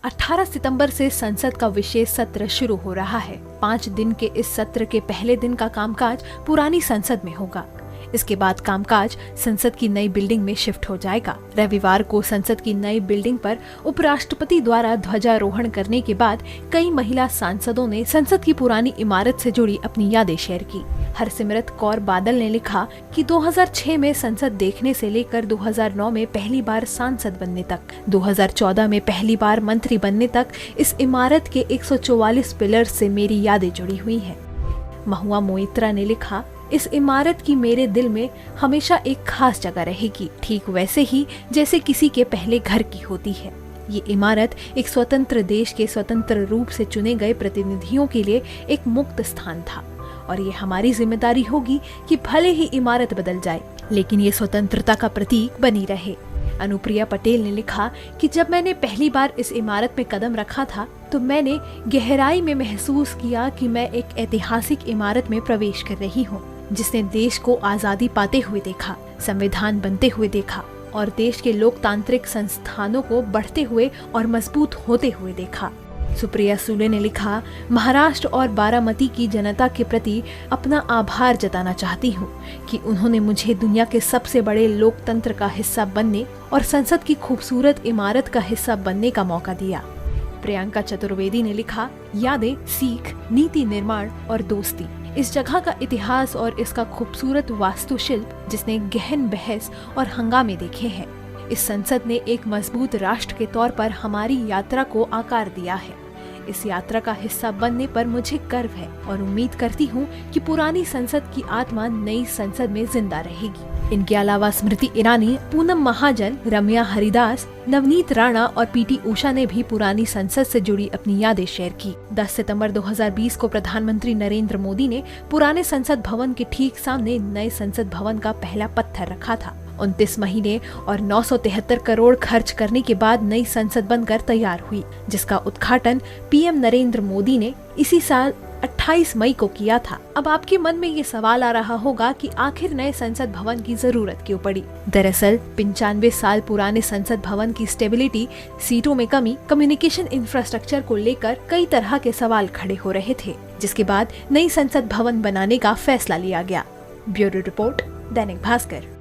18 सितंबर से संसद का विशेष सत्र शुरू हो रहा है। 5 दिन के इस सत्र के पहले दिन का कामकाज पुरानी संसद में होगा। इसके बाद कामकाज संसद की नई बिल्डिंग में शिफ्ट हो जाएगा। रविवार को संसद की नई बिल्डिंग पर उपराष्ट्रपति द्वारा ध्वजारोहण करने के बाद कई महिला सांसदों ने संसद की पुरानी इमारत से जुड़ी अपनी यादें शेयर की। हरसिमरत कौर बादल ने लिखा कि 2006 में संसद देखने से लेकर 2009 में पहली बार सांसद बनने तक, 2014 में पहली बार मंत्री बनने तक इस इमारत के 144 पिलर से मेरी यादें जुड़ी हुई हैं। महुआ मोइत्रा ने लिखा, इस इमारत की मेरे दिल में हमेशा एक खास जगह रहेगी, ठीक वैसे ही जैसे किसी के पहले घर की होती है। ये इमारत एक स्वतंत्र देश के स्वतंत्र रूप से चुने गए प्रतिनिधियों के लिए एक मुक्त स्थान था और ये हमारी जिम्मेदारी होगी कि भले ही इमारत बदल जाए, लेकिन ये स्वतंत्रता का प्रतीक बनी रहे। अनुप्रिया पटेल ने लिखा कि जब मैंने पहली बार इस इमारत में कदम रखा था तो मैंने गहराई में महसूस किया कि मैं एक ऐतिहासिक इमारत में प्रवेश कर रही हूँ, जिसने देश को आजादी पाते हुए देखा, संविधान बनते हुए देखा और देश के लोकतांत्रिक संस्थानों को बढ़ते हुए और मजबूत होते हुए देखा। सुप्रिया सुले ने लिखा, महाराष्ट्र और बारामती की जनता के प्रति अपना आभार जताना चाहती हूँ कि उन्होंने मुझे दुनिया के सबसे बड़े लोकतंत्र का हिस्सा बनने और संसद की खूबसूरत इमारत का हिस्सा बनने का मौका दिया। प्रियंका चतुर्वेदी ने लिखा, यादें, सीख, नीति निर्माण और दोस्ती। इस जगह का इतिहास और इसका खूबसूरत वास्तुशिल्प जिसने गहन बहस और हंगामे देखे हैं। इस संसद ने एक मजबूत राष्ट्र के तौर पर हमारी यात्रा को आकार दिया है। इस यात्रा का हिस्सा बनने पर मुझे गर्व है और उम्मीद करती हूँ कि पुरानी संसद की आत्मा नई संसद में जिंदा रहेगी। इनके अलावा स्मृति ईरानी, पूनम महाजन, रम्या हरिदास, नवनीत राणा और पीटी उषा ने भी पुरानी संसद से जुड़ी अपनी यादें शेयर की। 10 सितंबर 2020 को प्रधानमंत्री नरेंद्र मोदी ने पुराने संसद भवन के ठीक सामने नए संसद भवन का पहला पत्थर रखा था। 29 महीने और 973 करोड़ खर्च करने के बाद नई संसद बनकर तैयार हुई, जिसका उद्घाटन पीएम नरेंद्र मोदी ने इसी साल 28 मई को किया था। अब आपके मन में ये सवाल आ रहा होगा कि आखिर नए संसद भवन की जरूरत क्यों पड़ी। दरअसल 95 साल पुराने संसद भवन की स्टेबिलिटी, सीटों में कमी, कम्युनिकेशन इंफ्रास्ट्रक्चर को लेकर कई तरह के सवाल खड़े हो रहे थे, जिसके बाद नई संसद भवन बनाने का फैसला लिया गया। Bureau report, Dainik Bhaskar.